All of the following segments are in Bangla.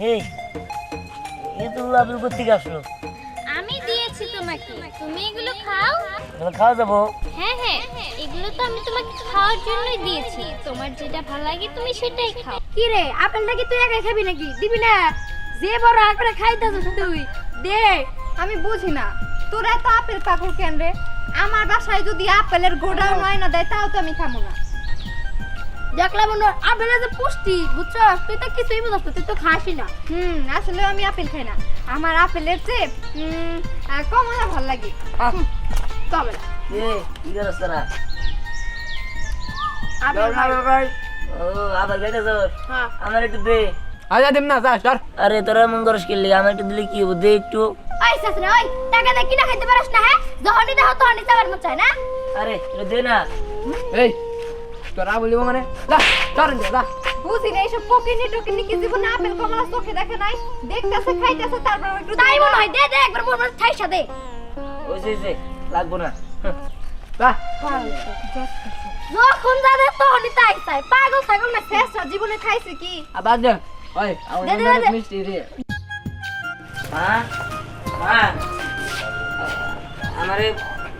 এই এতগুলো আপেল কোত্থেকে আসলো? আমি দিয়েছি তোমাকে, তুমি এগুলো খাও। এগুলো খাওয়া যাবো? হ্যাঁ হ্যাঁ, এগুলো তো আমি তোমাকে খাওয়ার জন্যই দিয়েছি। তোমার যেটা ভালো লাগে তুমি সেটাই খাও। কি রে, আপেলটা কি তুই একাই খাবি নাকি? দিবি না? যে বড় আকারে খাইতাছিস তুই, দে। আমি বুঝি না তোরা তো আপেল পাগল কেন রে? আমার বাসায় যদি আপেলের গোডাউন হয় না দেয় তাও তো আমি খাবো না। দেখলাম না আপেলের যে পুষ্টি, বুঝছস? তুই তো কিছুই বুঝছ না, তুই তো খাসই না। আসলে আমি আপেল খাই না। আমার আপেলের চেয়ে কমলা ভালো লাগে। তবে কি করছ তোরা? আপেল খাই। ও আবার খাইতেছ? হ্যাঁ। আমার একটু দে। আচ্ছা দিম না, যা স্যার। আরে তোরা মন করস কিনলে আমার একটু দিলে কি হবো? দে একটু। ওই সাসরা, ওই টাকা দিয়ে কিনা খাইতে পারিস না? হ্যাঁ, যখনই দেখো তখনই চাবার মন চায় না। আরে একটু দে না। এই তোরা বলিব মানে যা চল যা। বুঝি না এইসব পকিনি টকিনি কি জীবনে আপেল কমলা চোখে দেখে নাই? দেখতেছে খাইতেছে তারপর একটু তাই মনে হয়। দে দে একবার মোর মনে ঠাইসা দে। ওইসে লাগবো না। যা যখন যাবে তখনই তাই চাই। পাগল ছাগল না, শেষ জীবনে খাইছে কি? আবার দে। ওই দে, দে, দে। মিষ্টি রে। মা মা আমারে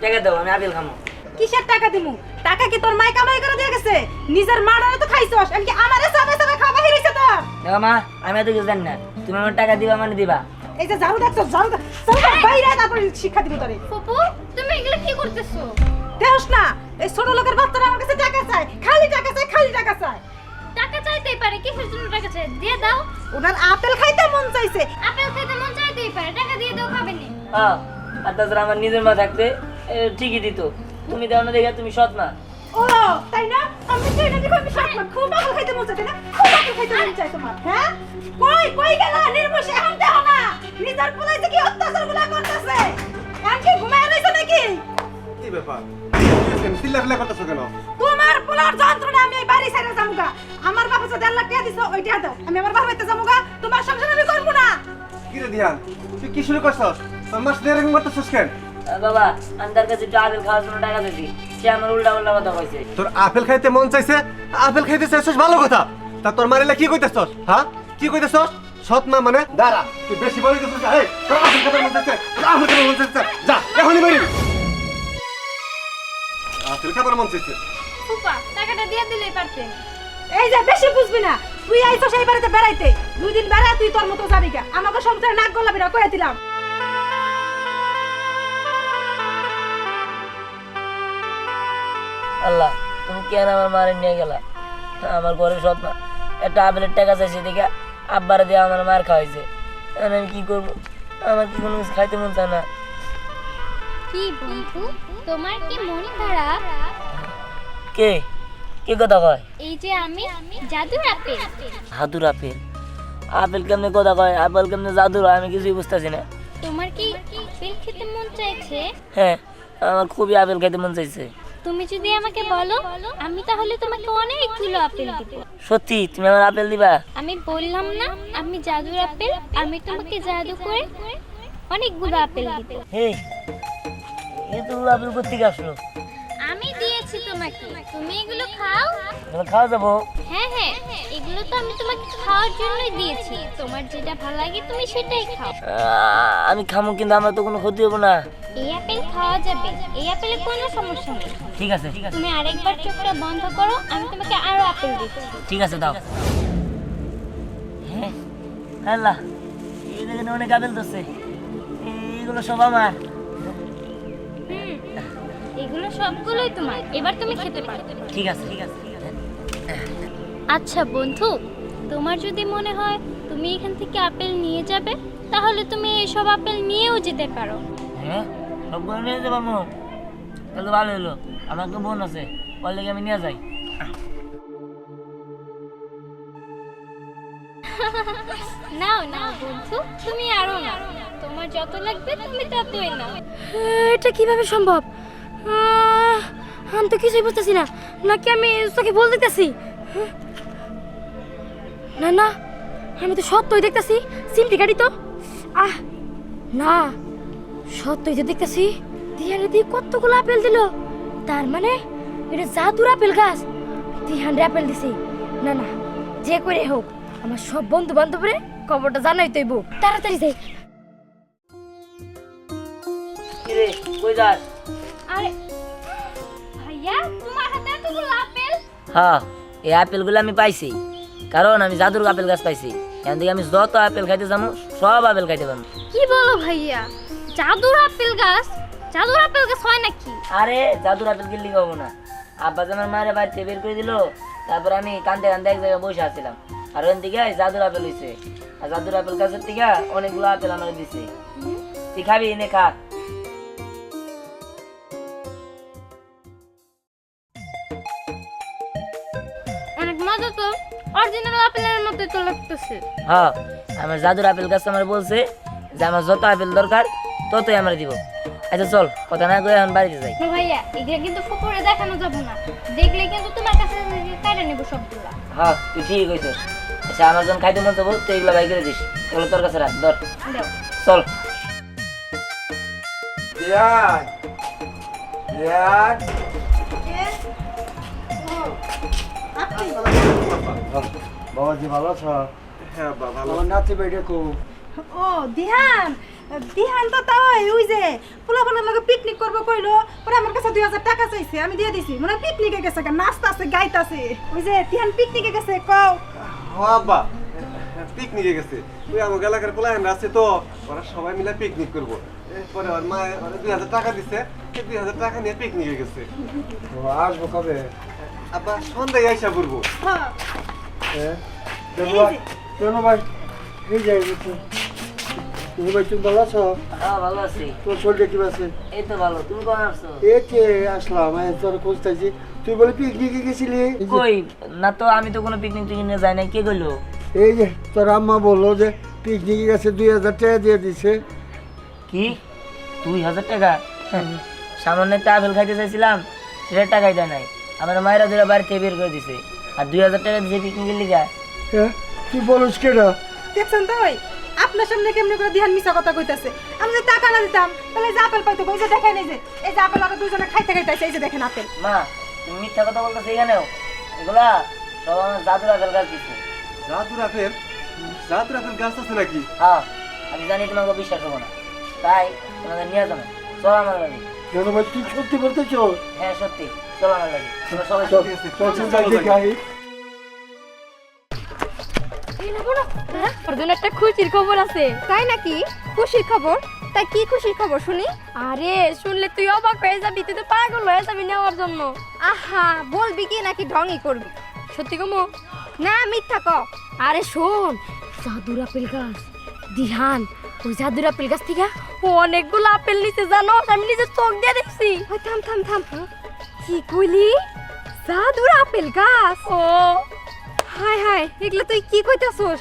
টাকা দাও, আমি আপেল খামো। কিসের টাকা দিমু? টাকা কি তোর মাই কামাই করে দিয়ে গেছে? নিজের মাড়ারে তো খাইছস, এমনকি আমারে সাবে সাবে খাওয়া হইছে তোর। দেখো মা, আমি এত কিছু জানি না। তুমি আমার টাকা দিবা মানে দিবা। এই যে ঝাড়ু দেখছস, ঝাড়ু বাইরে তারপর শিক্ষা দিব তোরে। ফুপু, তুমি এগুলো কি করতেছো? দেখছ না, এই ছোট লোকের বাচ্চারা আমার কাছে টাকা চায়, খালি টাকা চায়, খালি টাকা চায়। টাকা চাইতেই পারে, কিসের জন্য টাকা চাই? দিয়ে দাও। ওনার আপেল খাইতে মন চাইছে। আপেল খেতে মন চাইতেই পারে, টাকা দিয়ে দাও, খাবে নি। হ্যাঁ, আর তাছাড়া আমার নিজের মা থাকতে ঠিকই দিত। তুমি দাও না দেখে তুমি সৎ মা। ও তাই না? আমি চাই না যে আমি সব খুব আপেল খাইতে মন চাইছে না? খুব আপেল খাইতে মন চাই তোমার, হ্যাঁ? কই কই গেল নির্মোষ? এখন দেখো না নিজের পুলাইছে কি অত্যাচারগুলো করতেছে। এখন কি ঘুমায় রইছো নাকি? কি ব্যাপার? চিল্লাফিল্লা করতেছো কেন? তোমার পোলার যন্ত্রণা আমি এই বাড়ি ছেড়ে যামুগা। আমার বাবা যে 1.5 লাখ টাকা দিছো ওইটা দাও। আমি আমার বাবার বাড়িতে যামুগা। তোমার সংসার আমি করব না। কি রে ধ্যান, তুই কি শুরু করছস? তোর মাস দেড় এরকম করতেছস কেন? বাবা, আমি তার কাছে একটু আপেল খাওয়ার জন্য টাকা দিয়েছি। সে আমার উল্টা উল্টা কথা কইছে। তোর আপেল খাইতে মন চাইছে, আপেল খাইতে চাইছস ভালো কথা। তা তোর মারিলা কি কইতেছস? হ্যাঁ, কি কইতেছস? সৎ মা মানে দাঁড়া, তুই বেশি বলে দিছস। এই তোর আপেল খাইতে মন চাইছে, আপেল খাইতে মন চাইছে, যা এখনই বেরি। আপেল খাবার মন চাইছে। ফুপা, টাকাটা দিয়ে দিলেই পারতেন। এই যে বেশি বুঝবি না। তুই আইছস এই বাড়িতে বেড়াইতে। 2 দিন বেড়া তুই তোর মতো যাবি গা। আমাকে সংসারে নাক গলাবি না কইয়া দিলাম। আল্লাহ, তুমি কেন আমার মারে নিয়ে গেলা? আমার ঘরে সৎ মা একটা আপেলের টাকা চাইছে দেখে আব্বারে দিয়ে আমার মার খাওয়াইছে। এখন আমি কি করবো? আমার কি কোনো কিছু খাইতে মন চায় না। কি বন্ধু, তোমার কি মন খারাপ? কে কে কথা কয়? এই যে আমি, জাদুর আপেল। হাতুর আপেল? আপেল কেমনে কথা কয়? আপেল কেমনে জাদুর হয়? আমি কিছুই বুঝতেছি না। তোমার কি আপেল খেতে মন চাইছে? হ্যাঁ, আমার খুবই আপেল খাইতে মন চাইছে। তুমি যদি আমাকে বলো, আমি তাহলে তোমাকে অনেকগুলো আপেল দিব। সত্যি তুমি আমার আপেল দিবা? আমি বললাম না আমি জাদুর আপেল, আমি তোমাকে জাদু করে অনেকগুলো আপেল দিব। এই এতগুলো আপেল কোত্থেকে আসলো? আমি দিয়েছি তোমাকে, তুমি এগুলো খাও। এগুলো খাওয়া যাবো? হ্যাঁ হ্যাঁ, এগুলো তো আমি তোমাকে খাওয়ার জন্যই দিয়েছি। তোমার যেটা ভালো লাগে তুমি সেটাই খাও। আমি খামো, কিন্তু আমার তো কোনো ক্ষতি হবো না। এই আপেল খাওয়া যাবে, এই আপেলে কোনো সমস্যা নেই। ঠিক আছে ঠিক আছে তুমি আরেকবার চোখটা বন্ধ করো, আমি তোমাকে আরো আপেল দিচ্ছি। ঠিক আছে, দাও। হ্যাঁ আল্লাহ, এই দেখেন অনেক আপেল ধরছে। এগুলো সব আমার। এগুলো সবগুলোই তোমার, এবার তুমি খেতে পারো। ঠিক আছে ঠিক আছে ঠিক আছে। আচ্ছা বন্ধু, তোমার যদি মনে হয় তুমি এখান থেকে আপেল নিয়ে যাবে, তাহলে তুমি এইসব আপেল নিয়েও যেতে পারো। হ্যাঁ, সবগুলো নিয়ে যেতে পারবো? তাহলে ভালো হলো। আমার তো বোন আছে, ওর লেগে আমি নিয়ে যাই। নাও নাও বন্ধু, তুমি আরো নাও। তোমার যত লাগবে তুমি ততই নাও। এটা কিভাবে সম্ভব? আমি তো কিছুই বুঝতেছি না। নাকি আমি তোকে ভুল দেখতেছি? না না, আমি তো সত্যই দেখতেছি। সিমটি গাড়ি তো না, সত্যই তো দেখতেছি। দিহানে দিয়ে কতগুলো আপেল দিল। তার মানে এটা জাদুর আপেল গাছ। দিহানে আপেল দিছি। না না, যে করে হোক আমার সব বন্ধু বান্ধবরে খবরটা জানাই তৈব তাড়াতাড়ি যাই। কি রে কই যাস? আরে ভাইয়া তোমার হাতে এতগুলো আপেল? হ্যাঁ, এই আপেলগুলো আমি পাইছি, কারণ আমি জাদুর আপেল গাছ পাইছি। এখান থেকে আমি যত আপেল খাইতে যাবো সব আপেল খাইতে পারবো। কি বলো ভাইয়া, জাদুর আপেল গাছ? জাদুর আপেল গাছ হয় নাকি? আরে জাদুর আপেল কিনলে খাবো না, আব্বা আমার মায়ের বাড়িতে বের করে দিল, তারপর আমি কান্দে কান্দে এক জায়গায় বসে আছিলাম, আর ওখান থেকে জাদুর আপেল হয়েছে। আর জাদুর আপেল গাছের থেকে অনেকগুলো আপেল আমার দিছে। তুই খাবি? এনে খা। অনেক মজা তো, অরিজিনাল আপেলের মতোই তো লাগতেছে। হ্যাঁ, আমার জাদুর আপেল গাছ আমার বলছে যে আমার যত আপেল দরকার ততই আমার দিব। আচ্ছা চল, কথা না কই এখন বাড়িতে যাই। না ভাইয়া, এগুলা কিন্তু ফুপুরে দেখানো যাবে না, দেখলে কিন্তু তোমার কাছে কাইরা নেব সবগুলা। হ্যাঁ তুই ঠিক কইছিস। আচ্ছা আমার যখন খাইতে মন চাবো তুই এগুলো বাই করে দিস, এগুলো তোর কাছে রাখ। ধর দাও। চল। বাবাজি ভালো আছো? হ্যাঁ বা ভালো। আমার নাতি বেটে খুব ও দিহান, দিহান তো তাই ওই যে পোলাপানের লগে পিকনিক করবো কইলো, পরে আমার কাছে 2000 টাকা চাইছে, আমি দিয়ে দিছি। মানে পিকনিকে গেছে, নাচতা আছে গাইতাছে। ওই যে দিহান পিকনিকে গেছে কও। ও আব্বা পিকনিকে গেছে, তুই আমার এলাকার পোলাহান আছে তো, ওরা সবাই মিলে পিকনিক করবো। এরপরে ওর মা 2000 টাকা দিছে, 2000 টাকা নিয়ে পিকনিকে গেছে। ও আসবো কবে? আব্বা সন্ধ্যায় আইসা পড়বো। হ্যাঁ কেন ভাই? কেন ভাই? এই যাই বুঝছো তুমি ভাই, তুমি ভালো আছো? হ্যাঁ ভালো আছি। তোর শরীরটা কি আছে? এই তো ভালো। তুমি কখন আসছো? এ কে আসলাম, আমি তোর খুঁজতেছি। তুই বলে পিকনিকে গেছিলি? এই যে- কই না তো, আমি তো কোনো পিকনিক টিকনিকে যাই নাই। কে কইলো? এই যে তোর আম্মা বললো যে পিকনিকে গেছে, 2000 টাকা দিয়ে দিছে। কি 2000 টাকা? সামান্য একটা আপেল খাইতে চাইছিলাম, সেটা টাকাই দেয় নাই। আমার মায়েরা ধরে বাড়িতে বের করে দিছে, আর 2000 টাকা দিছে পিকনিকের লিগা। হ্যাঁ তুই বলিস কেটা? দেখছেন তো ওই আপনার সামনে কেমনে করে দিহান মিছা কথা কইতাছে। আমি যদি টাকা না দিতাম তাহলে এই যে আপেল পাইতো। ওই যে দেখেন, এই যে এই যে আপেল, আমরা দুজনে খাইতে খাইতেছে। এই যে দেখেন আপেল। মা তুমি মিথ্যা কথা বলতেছো এখানেও? এগুলা সব আমার জাদুর আপেল গাছ দিছে। জাদুর আপেল? জাদুর আপেল গাছ আছে নাকি? হ্যাঁ, আমি জানি তোমাকে বিশ্বাস হবো না, তাই তোমাদের নিয়ে যাবো। চলো আমার লাগে। কেন ভাই তুই সত্যি বলতেছো? হ্যাঁ সত্যি, চলো আমার লাগে। তোমরা সবাই চল চল, চল চল, দেখে আই। এই নেবো না, ওর জন্য একটা খুশির খবর আছে। তাই নাকি? খুশির খবর? তাই কি খুশির খবর শুনি? আরে শুনলে তুই অবাক হয়ে যাবি, তুই তো পাগল হয়ে যাবি নেওয়ার জন্য। আহা, বলবি কি নাকি ঢঙই করবি? সত্যি কমো না মিথ্যা ক? আরে শোন, জাদুর আপেল গাছ দিহান, ওই জাদুর আপেল গাছ থেকে ও অনেকগুলো আপেল নিচে, জানো? আমি নিজের চোখ দিয়ে দেখছি। থাম থাম থাম, কি কইলি? জাদুর আপেল গাছ? ও হায় হায়, এগুলো তুই কি কইতাছস?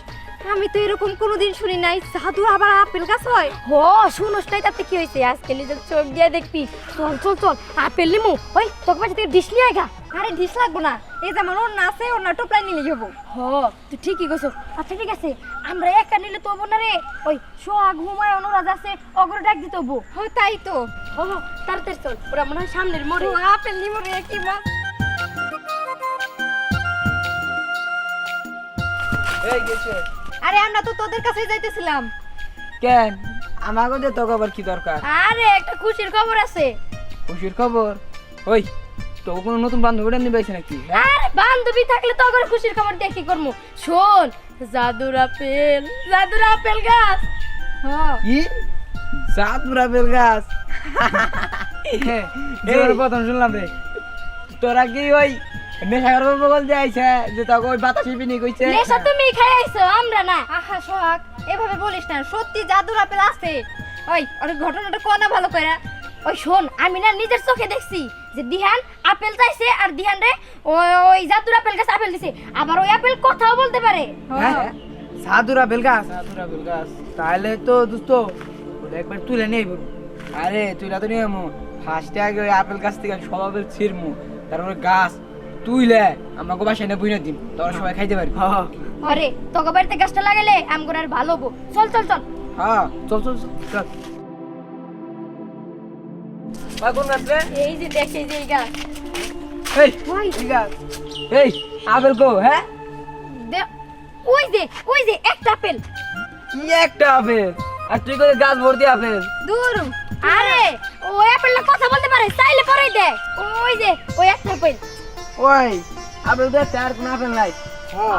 আমি তো এরকম কোনোদিন শুনি নাই, জাদু আবার আপেল গাছ হয়। ও শুনোস নাই, তাতে কি হয়েছে? আজকে নিজের চোখ দিয়ে দেখবি। চল চল চল, আপেল নিমু। ওই তোকে পাশে থেকে ডিশ লিয়ে গা। আরে ডিশ লাগবো না, এই যে আমার ওর আছে, ওর না টোপলাই নিলে যাবো। হ তুই ঠিকই কইছস। আচ্ছা ঠিক আছে, আমরা একা নিলে তো হবো না রে। ওই সোহাগ হুমায় অনুরাজ আছে, অগ্র ডাক দিতে হবো। হয় তাই তো। ও তাড়াতাড়ি চল, ওরা মনে হয় সামনের মোড়ে আপেল নিমু রে। কি বা এই গেছে আরে আমরা তো তোদের কাছে যাইতেছিলাম। কেন? আমাকে দে, তোকে আবার কি দরকার? আরে একটা খুশির খবর আছে। খুশির খবর? ওই তো কোনো নতুন বান্ধবীরা নিবাইছে নাকি? আরে বান্ধবী থাকলে তো আবার খুশির খবর দিয়ে কি করবো? শোন, জাদুর আপেল গাছ। হ্যাঁ কি জাদুর আপেল গাছ? এবার প্রথম শুনলাম রে। তোরা কি ওই নেশাগর বগল দিয়ে আইছে যে তোকে ওই বাতাসি পিনি কইছে? নেশা তুমি খাই আইছো, আমরা না। আহা সোহাগ, এভাবে বলিস না, সত্যি জাদুর আপেল আছে। ওই ওর ঘটনাটা কোনা ভালো করে। ওই শোন, আমি না নিজের চোখে দেখছি যে দিহান আপেল চাইছে, আর দিহান রে ওই জাদুর আপেল গাছ আপেল দিছে। আবার ওই আপেল কথাও বলতে পারে। হ্যাঁ জাদুর আপেল গাছ? জাদুর আপেল গাছ তাহলে তো দোস্ত ওটা একবার তুলে নেই বলবো। আরে তুইলা তো নিয়ে ফার্স্টে আগে ওই আপেল গাছ থেকে সব আপেল ছিঁড়মু, তারপরে গাছ তুইলে আমাকে বাসায় না বুঝে দিন, তোরা সবাই খাইতে পারি। আরে তোকে বাড়িতে গাছটা লাগালে আমগোর আর ভালো হবো। চল চল চল। হ্যাঁ চল চল চল চল। কোন গাছ রে? এই যে দেখ, এই যে এই গাছ। এই এই গাছ, এই আপেল কো? হ্যাঁ ওই যে একটা আপেল। কি একটা আপেল, আর তুই করে গাছ ভর্তি আপেল। দূর আরে ওই আপেলটা কথা বলতে পারে, চাইলে পরেই দে। ওই যে ওই একটা আপেল। ওই আপেল তো একটা, আর কোনো আপেল নাই।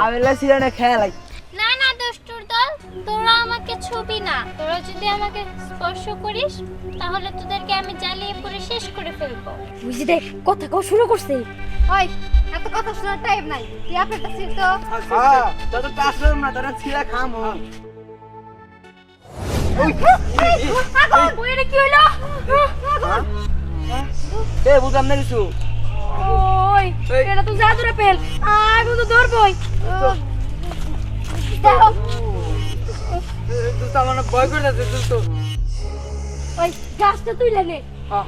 আপেল সিরানে খেয়ালাই। না না দুষ্টুর দল, তোরা আমাকে ছবি না, তোরা যদি আমাকে স্পর্শ করিস তাহলে তোদেরকে আমি জ্বালিয়ে পুড়ে শেষ করে ফেলবো। বুঝি দেখ কথা কও শুরু করছে। ওই এত কথা শোনার টাইম নাই, তুই আপেলটা ছিড় তো। হ্যাঁ তত টাচ করব না, তোরা ছিঁড়া খামো। আগুন ওইটা কি হলো? এ বুঝলাম না কিছু। ওই এটা তো জাদুর আপেল, আগুন তো ধরবই। দেখো তুই তো আমার ভয় করে যাচ্ছে তুই তো। ওই গাছটা তুইলে নে। হ্যাঁ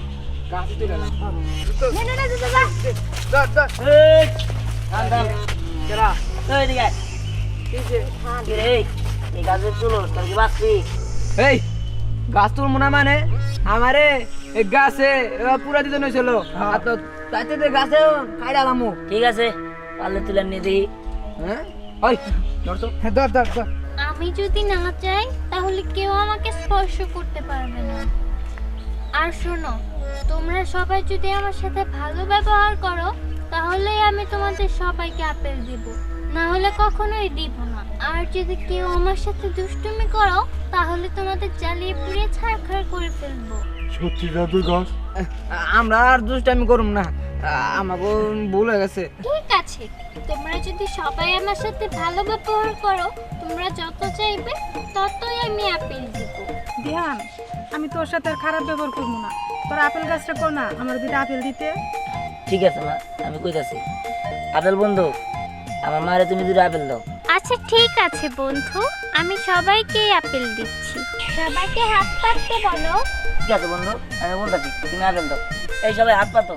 গাছ তুলে না। নে নে নে যা যা। ধর ধর। এই কান্দাম কেরা এই দিকে আয়। কিসে? কি রে এই গাছের তুলো তোর কি বাঁচবি? এই গাছ তোর মনে মানে আমারে এই গাছে পুরা দিতে নইছিল, আর তো তাইতে দে গাছে কাইড়ালামু। ঠিক আছে পারলে তুলে নিয়ে দিই। হ্যাঁ ওই ধর তো। হ্যাঁ ধর ধর ধর। আমি যদি না চাই তাহলে কেউ আমাকে স্পর্শ করতে পারবে না। আর শোনো, তোমরা সবাই যদি আমার সাথে ভালো ব্যবহার করো তাহলে আমি তোমাদের সবাইকে আপেল দিব, না হলে কখনোই দিব না। আর যদি কেউ আমার সাথে দুষ্টুমি করো তাহলে তোমাদের জ্বালিয়ে পুড়িয়ে ছারখার করে ফেলবো। সত্যি জাদুর গাছ? আমরা আর দুষ্টামি করুম না, আমাকে ভুল হয়ে গেছে। ঠিক আছে, তোমরা যদি সবাই আমার সাথে ভালো ব্যবহার করো, তোমরা যত চাইবে ততই আমি আপেল দিব। দিহান, আমি তোর সাথে আর খারাপ ব্যবহার করবো না। তোর আপেল গাছটা কর না, আমার দুটো আপেল দিতে। ঠিক আছে মা, আমি কইতাছি। আপেল বন্ধু, আমার মারে তুমি দুটো আপেল দাও। আচ্ছা ঠিক আছে বন্ধু, আমি সবাইকেই আপেল দিচ্ছি। সবাইকে হাত পাততে বলো। ঠিক আছে বন্ধু, আমি বলতেছি তুমি আপেল দাও। এই সবাই হাত পাতো।